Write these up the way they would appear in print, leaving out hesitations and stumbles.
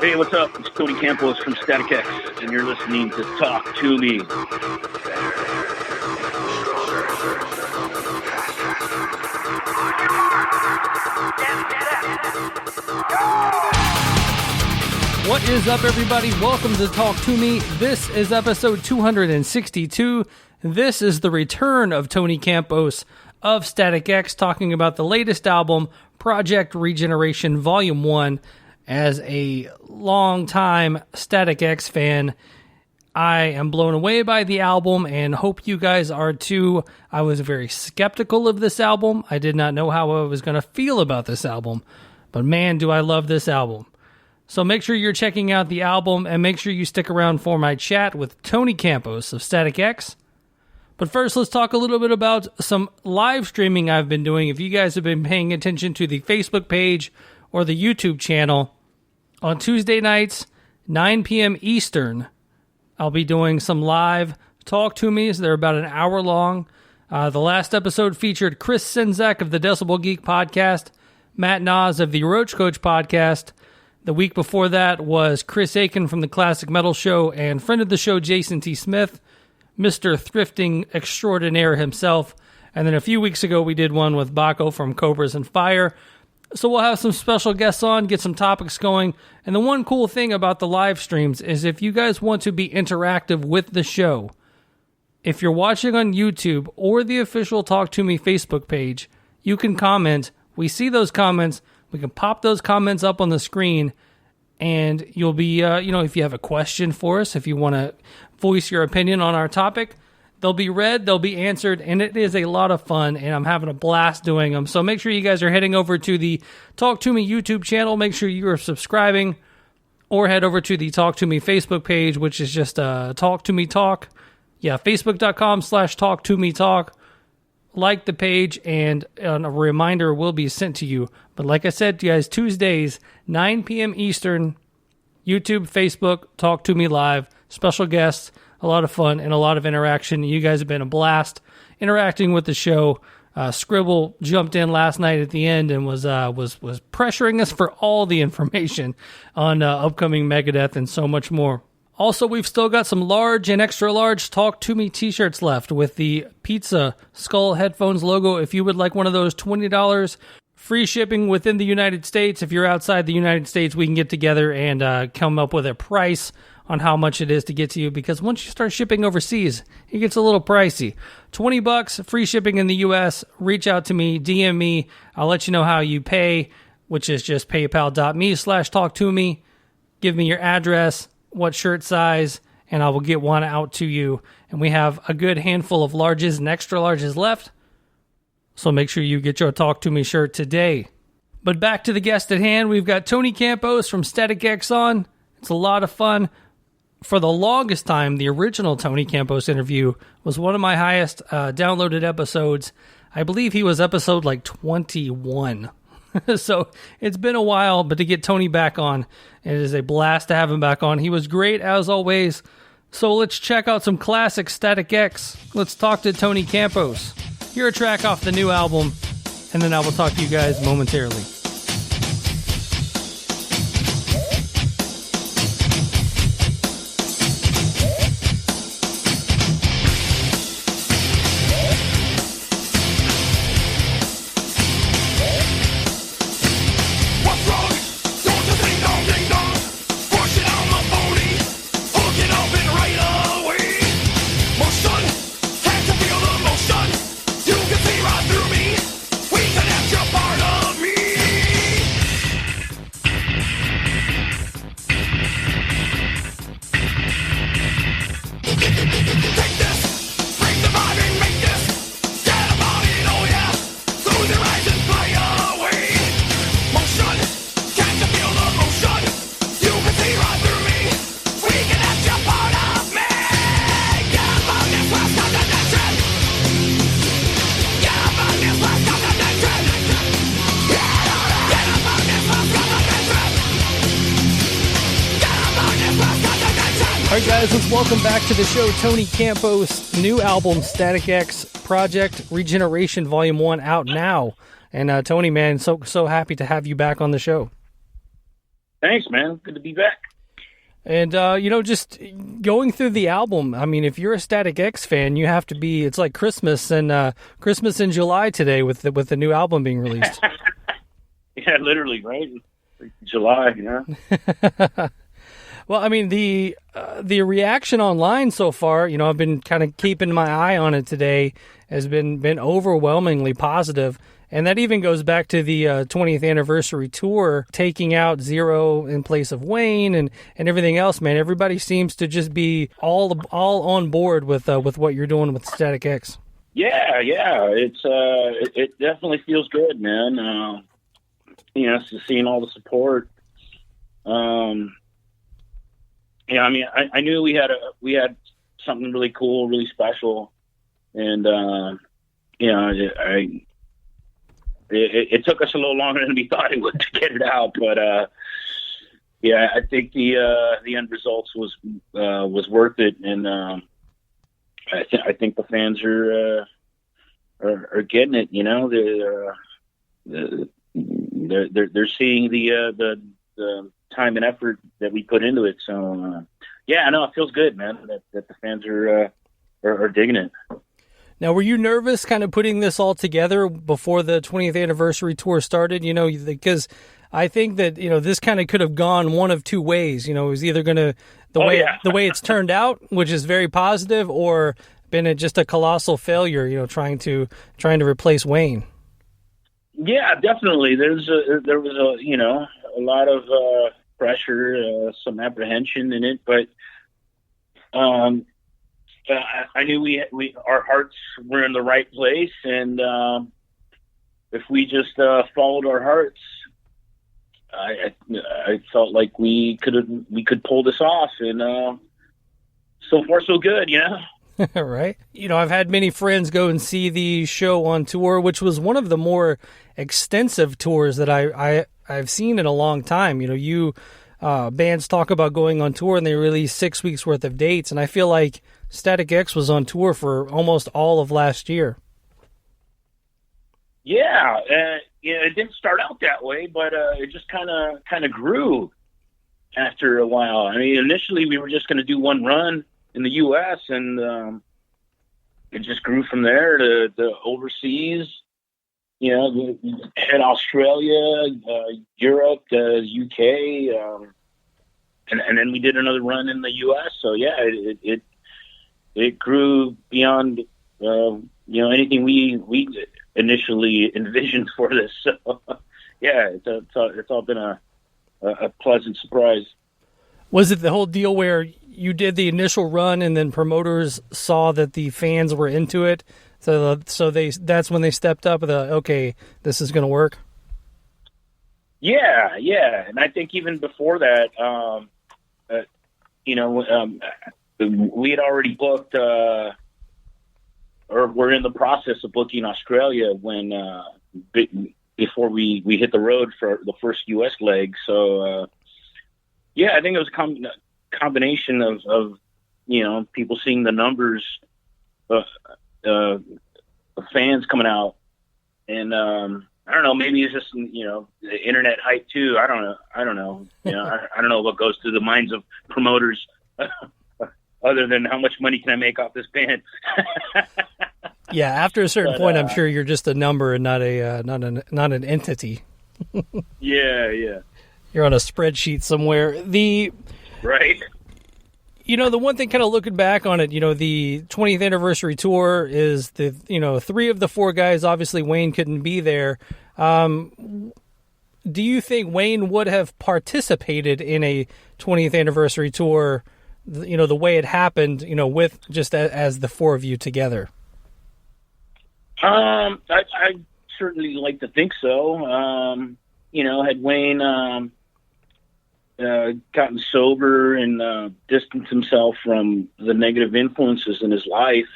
Hey, what's up? It's Tony Campos from Static X, and you're listening to Talk Toomey. What is up, everybody? Welcome to Talk Toomey. This is episode 262. This is the return of Tony Campos of Static X, talking about the latest album, Project Regeneration Volume 1. As a long-time Static X fan, I am blown away by the album and hope you guys are too. I was very skeptical of this album. I did not know how I was going to feel about this album, but man, do I love this album. So make sure you're checking out the album and make sure you stick around for my chat with Tony Campos of Static X. But first, let's talk a little bit about some live streaming I've been doing. If you guys have been paying attention to the Facebook page or the YouTube channel, on Tuesday nights, 9 p.m. Eastern, I'll be doing some live Talk Toomeys. They're about an hour long. The last episode featured Chris Senzek of the Decibel Geek podcast, Matt Nas of the Roach Coach podcast. The week before that was Chris Aiken from the Classic Metal Show and friend of the show Jason T. Smith, Mr. Thrifting Extraordinaire himself. And then a few weeks ago we did one with Baco from Cobras and Fire. So we'll have some special guests on, get some topics going. And the one cool thing about the live streams is if you guys want to be interactive with the show, if you're watching on YouTube or the official Talk To Me Facebook page, you can comment. We see those comments. We can pop those comments up on the screen, and you'll be, if you have a question for us, if you want to voice your opinion on our topic, they'll be read, they'll be answered, and it is a lot of fun, and I'm having a blast doing them. So make sure you guys are heading over to the Talk To Me YouTube channel. Make sure you are subscribing, or head over to the Talk To Me Facebook page, which is just Talk To Me Talk. Yeah, facebook.com/Talk To Me Talk. Like the page, and a reminder will be sent to you. But like I said, guys, Tuesdays, 9 p.m. Eastern, YouTube, Facebook, Talk To Me Live, special guests, a lot of fun, and a lot of interaction. You guys have been a blast interacting with the show. Scribble jumped in last night at the end and was pressuring us for all the information on upcoming Megadeth and so much more. Also, we've still got some large and extra large Talk To Me t-shirts left with the Pizza Skull Headphones logo. If you would like one of those, $20, free shipping within the United States. If you're outside the United States, we can get together and come up with a price on how much it is to get to you, because once you start shipping overseas, it gets a little pricey. $20, free shipping in the U.S. Reach out to me, DM me. I'll let you know how you pay, which is just paypal.me/talktoome. Give me your address, what shirt size, and I will get one out to you. And we have a good handful of larges and extra larges left, so make sure you get your Talk To Me shirt today. But back to the guest at hand, we've got Tony Campos from Static X on. It's a lot of fun. For the longest time, the original Tony Campos interview was one of my highest downloaded episodes. I believe he was episode like 21. So it's been a while, but to get Tony back on, it is a blast to have him back on. He was great as always. So let's check out some classic Static X. Let's talk to Tony Campos. Hear a track off the new album, and then I will talk to you guys momentarily. Alright guys, let's welcome back to the show Tony Campos' new album, Static X, Project Regeneration Volume 1, out now. And Tony, man, so happy to have you back on the show. Thanks, man. Good to be back. And, just going through the album, I mean, if you're a Static X fan, you have to be, it's like Christmas and Christmas in July today with the new album being released. Yeah, literally, right? July, Well, I mean, the reaction online so far, I've been kind of keeping my eye on it today, has been overwhelmingly positive. And that even goes back to the 20th anniversary tour, taking out Zero in place of Wayne and everything else, man. Everybody seems to just be all on board with what you're doing with Static X. Yeah. It definitely feels good, man. Seeing all the support. I mean, I knew we had something really cool, really special, and It took us a little longer than we thought it would to get it out, but I think the end results was worth it, and I think the fans are getting it. They're seeing the time and effort that we put into it. So I know it feels good, man. That the fans are digging it. Now, were you nervous kind of putting this all together before the 20th anniversary tour started? Because I think that, this kind of could have gone one of two ways. It was either going to, the way it's turned out, which is very positive, or been just a colossal failure, trying to replace Wayne. Yeah, definitely. There was a lot of pressure, some apprehension in it, but I knew our hearts were in the right place, and if we just followed our hearts, I felt like we could pull this off, and so far so good, Right. I've had many friends go and see the show on tour, which was one of the more extensive tours that I've seen in a long time. Bands talk about going on tour and they release 6 weeks worth of dates, and I feel like Static X was on tour for almost all of last year. Yeah, it didn't start out that way, but it just kind of grew after a while. I mean, initially we were just going to do one run in the U.S., and it just grew from there to overseas. Hit Australia, Europe, the UK, and then we did another run in the U.S. So yeah, it grew beyond anything we initially envisioned for this. So yeah, it's all been a pleasant surprise. Was it the whole deal where you did the initial run and then promoters saw that the fans were into it? So that's when they stepped up with okay, this is going to work? Yeah. And I think even before that, we had already booked, or we're in the process of booking Australia when, before we hit the road for the first U.S. leg. So, I think it was a combination of people seeing the numbers, of fans coming out, and I don't know, maybe it's just the internet hype too. I don't know. I don't know what goes through the minds of promoters other than how much money can I make off this band. Yeah, after a certain point, I'm sure you're just a number and not an entity. Yeah. You're on a spreadsheet somewhere. Right. The one thing kind of looking back on it, the 20th anniversary tour is three of the four guys, obviously Wayne couldn't be there. Do you think Wayne would have participated in a 20th anniversary tour, the way it happened, with just as the four of you together? I certainly like to think so. Had Wayne, gotten sober and distanced himself from the negative influences in his life,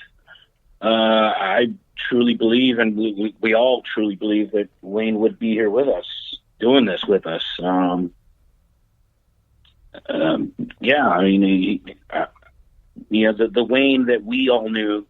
I truly believe, and we all truly believe, that Wayne would be here with us, doing this with us. I mean, the Wayne that we all knew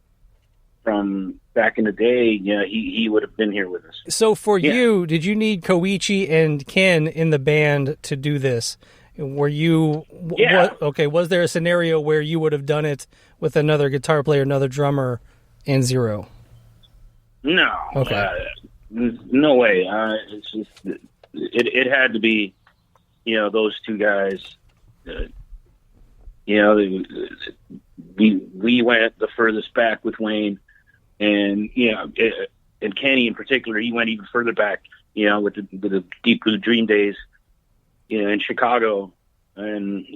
from back in the day, he would have been here with us. So for you, did you need Koichi and Ken in the band to do this? Were you was there a scenario where you would have done it with another guitar player, another drummer, and Zero? No. Okay. No way. It's just it had to be, those two guys. We went the furthest back with Wayne, and and Kenny in particular, he went even further back. With the Deep Blue Dream days, in Chicago, and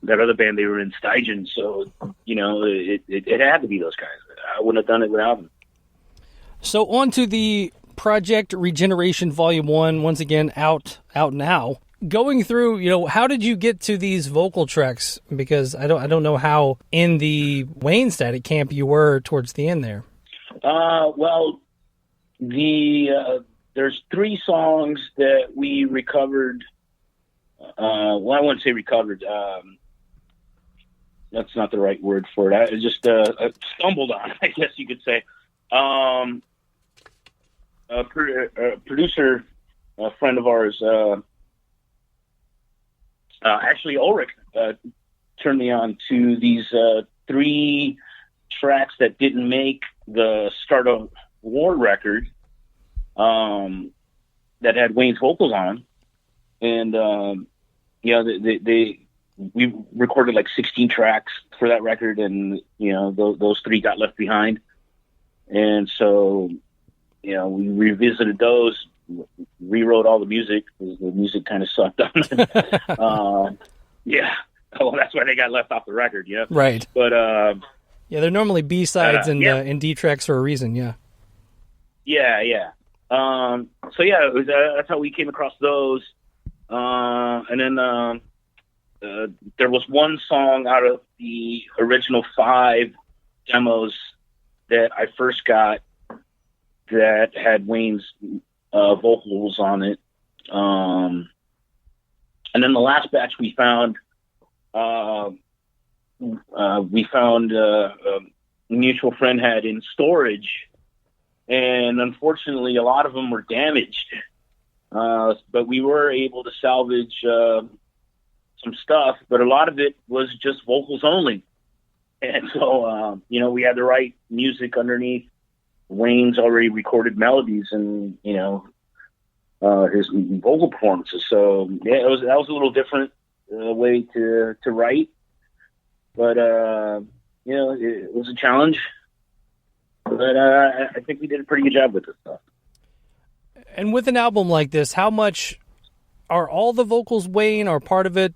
that other band they were in, Stygian. So it had to be those guys. I wouldn't have done it without them. So on to the Project Regeneration Volume 1, once again out now. Going through, how did you get to these vocal tracks? Because I don't know how in the Wayne Static Camp you were towards the end there. Well, there's 3 songs that we recovered. I wouldn't say recovered. That's not the right word for it. I just stumbled on, I guess you could say. A producer, a friend of ours, actually Ulrich, turned me on to these 3 tracks that didn't make the Start of War record, that had Wayne's vocals on, and we recorded like 16 tracks for that record, and those 3 got left behind, and so we revisited those, rewrote all the music because the music kind of sucked on it. Well, that's why they got left off the record, right. But they're normally B-sides and D tracks for a reason. So that's how we came across those. And then there was one song out of the original 5 demos that I first got that had Wayne's vocals on it. And then the last batch we found a mutual friend had in storage, and unfortunately a lot of them were damaged. But we were able to salvage some stuff, but a lot of it was just vocals only. And so, we had the right music underneath Wayne's already recorded melodies and, his vocal performances. So that was a little different way to write, but, it was a challenge, but I think we did a pretty good job with this stuff. And with an album like this, how much are all the vocals Wayne, or part of it,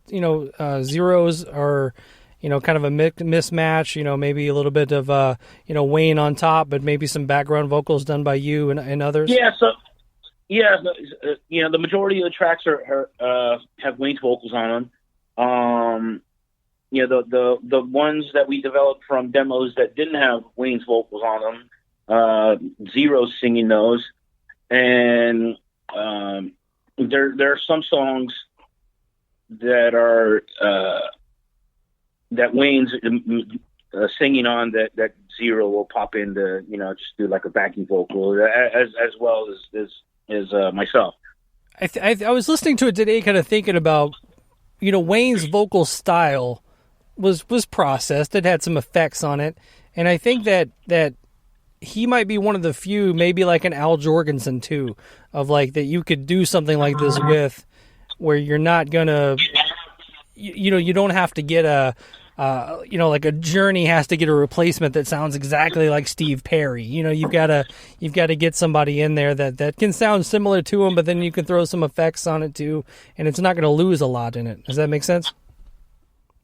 Zeros are, kind of a mismatch, maybe a little bit of, Wayne on top, but maybe some background vocals done by you and others? The majority of the tracks have Wayne's vocals on them. The ones that we developed from demos that didn't have Wayne's vocals on them, Zero's singing those. And there are some songs that are that Wayne's singing on that Zero will pop in to just do like a backing vocal as well as myself. I was listening to it today, kind of thinking about Wayne's vocal style was processed. It had some effects on it, and I think that he might be one of the few, maybe like an Al Jorgensen too, of like that you could do something like this with, where you're not gonna, you don't have to get like a Journey has to get a replacement that sounds exactly like Steve Perry. You've got to get somebody in there that can sound similar to him, but then you can throw some effects on it too, and it's not going to lose a lot in it. Does that make sense?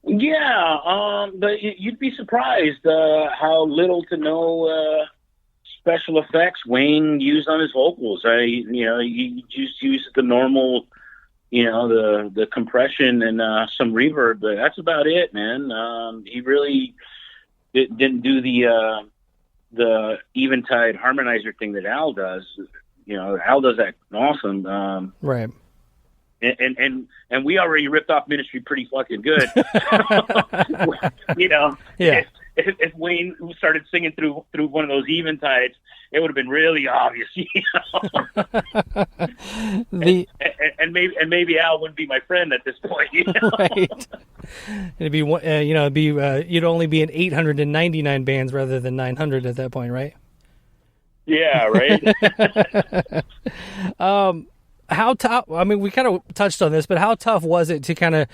Yeah, but you'd be surprised how little to no special effects Wayne used on his vocals. He just used the normal, the compression and some reverb, but that's about it, man. He really didn't do the Eventide harmonizer thing that Al does. Al does that awesome. Right. And we already ripped off Ministry pretty fucking good. Yeah. if Wayne started singing through one of those eventides, it would have been really obvious, you know. and maybe Al wouldn't be my friend at this point, you know? Right. It'd be you'd only be in 899 bands rather than 900 at that point, right? Yeah, right. How tough? I mean, we kind of touched on this, but how tough was it to kind of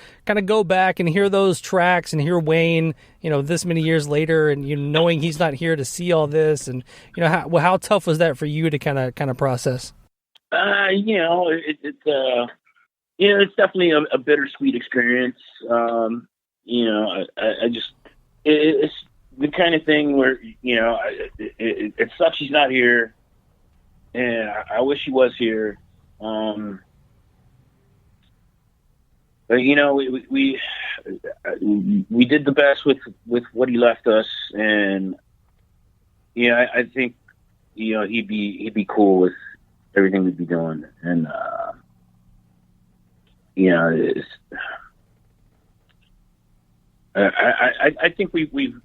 go back and hear those tracks and hear Wayne, you know, this many years later, and you know, knowing he's not here to see all this, and you know, how tough was that for you to kind of process? You know, it's definitely a bittersweet experience. You know, I just it's the kind of thing where, you know, it sucks he's not here, and I wish he was here. But you know, we did the best with what he left us, and you know, I think, you know, he'd be cool with everything we'd be doing, and you know, I think we've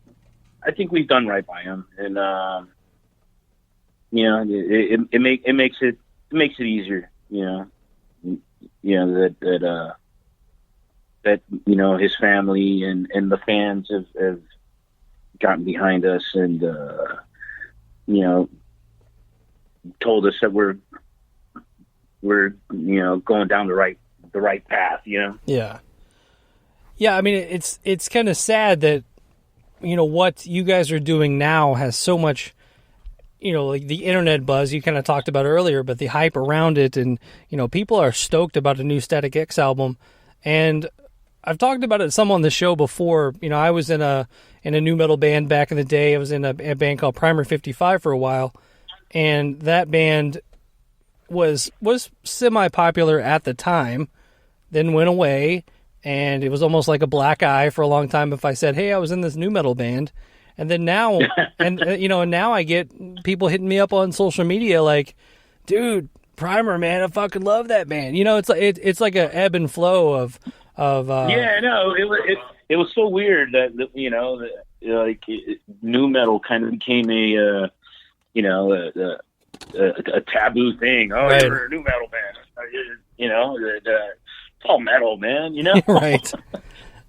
done right by him, and you know, it makes it easier. You know that you know, his family and the fans have gotten behind us, and you know, told us that we're you know, going down the right path. You know. Yeah. I mean, it's kind of sad that, you know, what you guys are doing now has so much, you know, like the internet buzz you kind of talked about earlier, but the hype around it, and, you know, people are stoked about a new Static X album. And I've talked about it some on the show before. You know, I was in a nu metal band back in the day. I was in a band called Primer 55 for a while, and that band was semi-popular at the time, then went away, and it was almost like a black eye for a long time if I said, hey, I was in this nu metal band. And then now, you know, now I get people hitting me up on social media like, dude, Primer, man, I fucking love that band. You know, it's like a ebb and flow of. Yeah, no, it was so weird that you know, like nu metal kind of became a you know, a taboo thing. Oh, right. You're a nu metal band. You know, it's all metal, man. You know, right.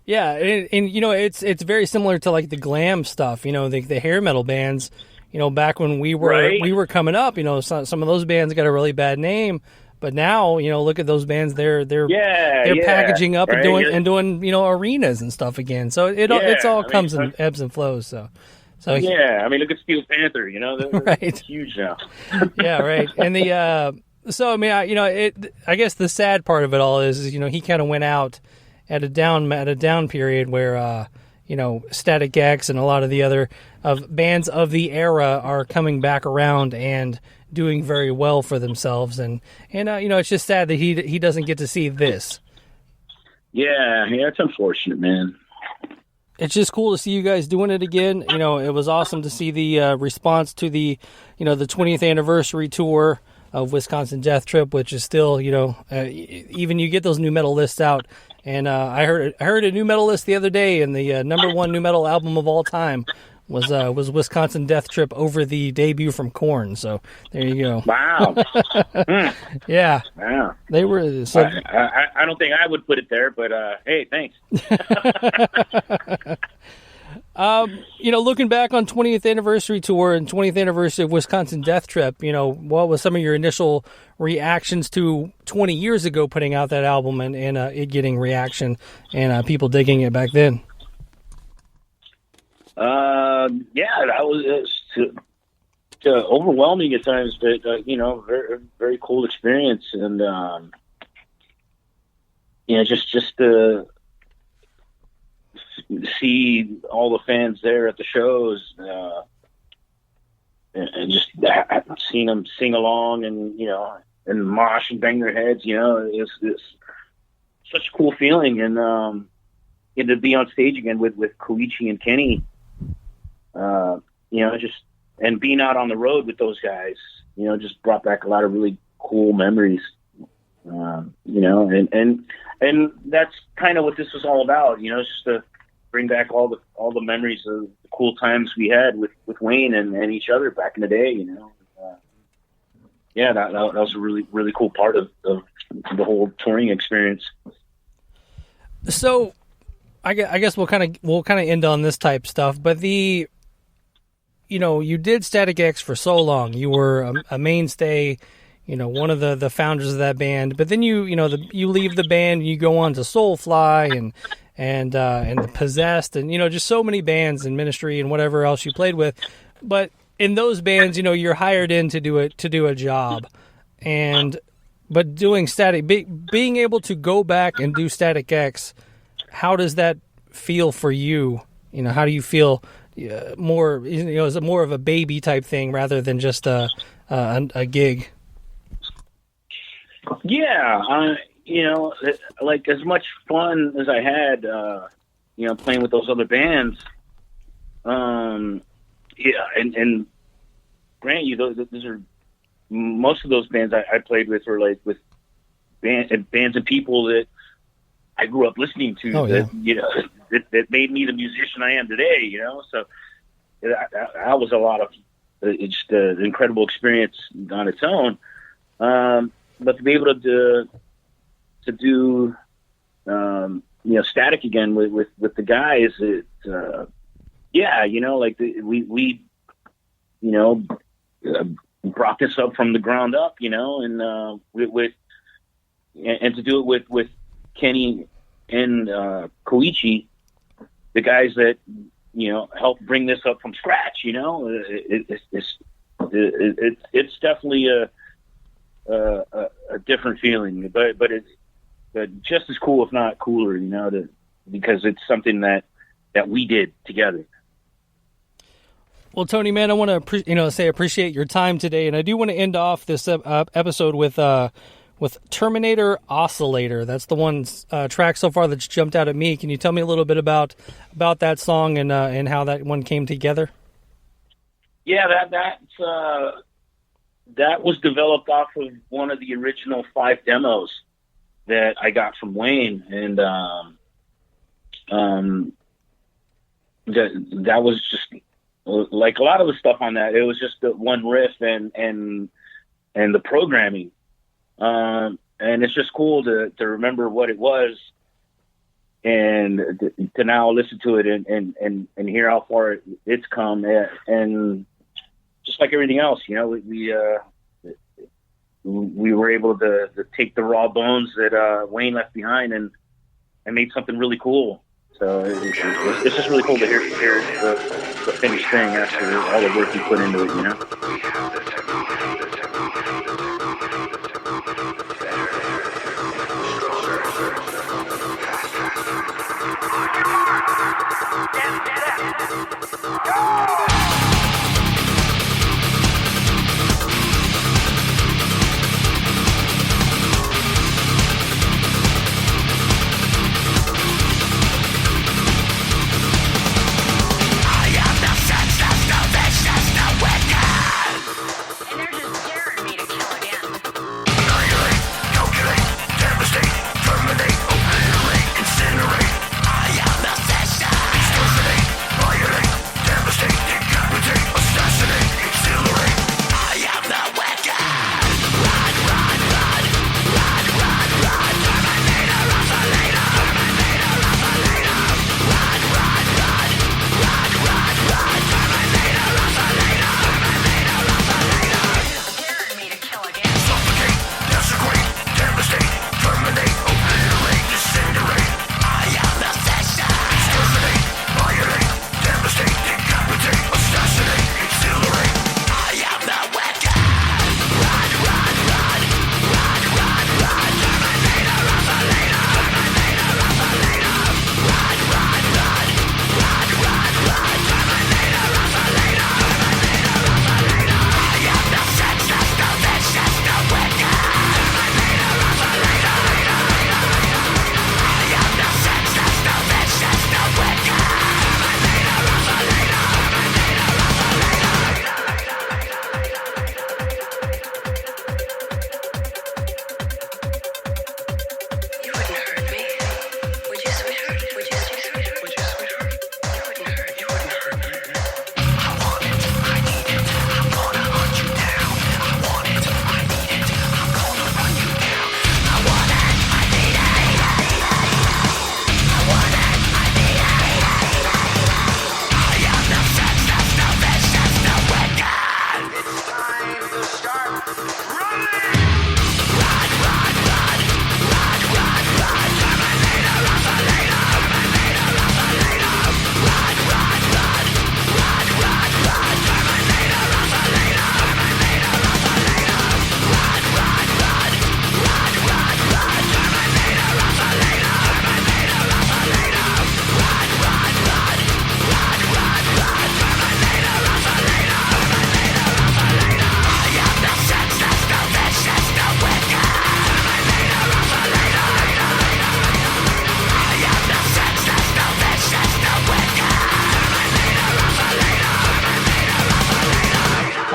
Yeah, and you know, it's very similar to like the glam stuff, you know, the hair metal bands, you know, back when we were coming up, you know, some of those bands got a really bad name, but now, you know, look at those bands, they're packaging up, right, and doing you know, arenas and stuff again. So it's all comes in ebbs and flows. So yeah, I mean, look at Steel Panther, you know, they're right, huge now. Yeah, right. And so I mean, I guess the sad part of it all is, you know, he kind of went out at a down period where you know, Static X and a lot of the other bands of the era are coming back around and doing very well for themselves, and you know, it's just sad that he doesn't get to see this. Yeah, it's unfortunate, man. It's just cool to see you guys doing it again. You know, it was awesome to see the response to the, you know, the 20th anniversary tour of Wisconsin Death Trip, which is still, you know, even you get those nu metal lists out. And I heard a nu metal list the other day, and the number one nu metal album of all time was Wisconsin Death Trip over the debut from Korn. So there you go. Wow. Yeah. Wow. They were. So, I don't think I would put it there, but hey, thanks. You know, looking back on 20th anniversary tour and 20th anniversary of Wisconsin Death Trip, you know, what was some of your initial reactions to 20 years ago putting out that album and it getting reaction and people digging it back then? Yeah, that was overwhelming at times, but you know, very, very cool experience, and you know, just to see all the fans there at the shows, and just seeing them sing along, and you know, and mosh and bang their heads, you know, it's such a cool feeling, and to be on stage again with Koichi and Kenny, you know, just, and being out on the road with those guys, you know, just brought back a lot of really cool memories, you know, and that's kind of what this was all about, you know, it's just bring back all the memories of the cool times we had with Wayne and each other back in the day. Yeah, that was a really, really cool part of the whole touring experience. So, I guess we'll kind of end on this type stuff, but you did Static X for so long. You were a mainstay, one of the founders of that band. But then you leave the band, and you go on to Soulfly and the Possessed, and just so many bands and Ministry and whatever else you played with. But in those bands, you're hired in to do a job, but doing being able to go back and do Static X, how does that feel for you? How do you feel more? Is it more of a baby type thing rather than just a gig? Yeah, like as much fun as I had, playing with those other bands. Yeah, and grant you, those are most of those bands I played with were like with bands and people that I grew up listening to. Oh, that yeah. that made me the musician I am today. So that was a lot of it's just an incredible experience on its own. But to be able to do Static again with the guys, we brought this up from the ground up, and to do it with Kenny and Koichi, the guys that helped bring this up from scratch. It's definitely a different feeling, but it's just as cool, if not cooler, because it's something that we did together. Well, Tony, man, I want to appreciate your time today, and I do want to end off this episode with Terminator Oscillator. That's the one track so far that's jumped out at me. Can you tell me a little bit about that song and how that one came together? Yeah, that was developed off of one of the original 5 demos that I got from Wayne, and that was just like a lot of the stuff on that. It was just the one riff and the programming, and it's just cool to remember what it was, and to now listen to it and hear how far it's come, and just like everything else, we were able to take the raw bones that Wayne left behind and made something really cool. So it's just really cool to hear the finished thing after all the work you put into it, Incinerate, I am the session. Exterminate, violate.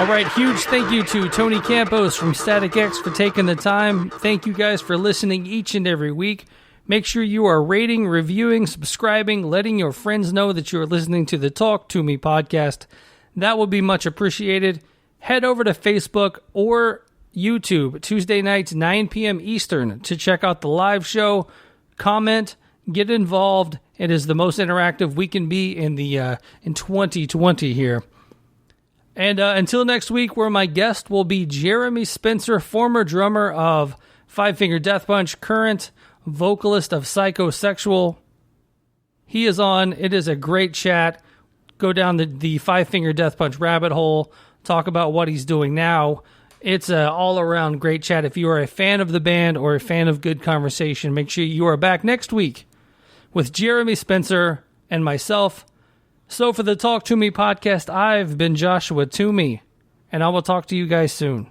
All right, huge thank you to Tony Campos from Static X for taking the time. Thank you guys for listening each and every week. Make sure you are rating, reviewing, subscribing, letting your friends know that you are listening to the Talk Toomey podcast. That will be much appreciated. Head over to Facebook or YouTube Tuesday nights, 9 p.m. Eastern, to check out the live show. Comment, get involved. It is the most interactive we can be in 2020 here. And until next week, where my guest will be Jeremy Spencer, former drummer of Five Finger Death Punch, current vocalist of Psychosexual. He is on. It is a great chat. Go down the Five Finger Death Punch rabbit hole. Talk about what he's doing now. It's an all-around great chat. If you are a fan of the band or a fan of good conversation, make sure you are back next week with Jeremy Spencer and myself. So for the Talk Toomey podcast, I've been Joshua Toomey, and I will talk to you guys soon.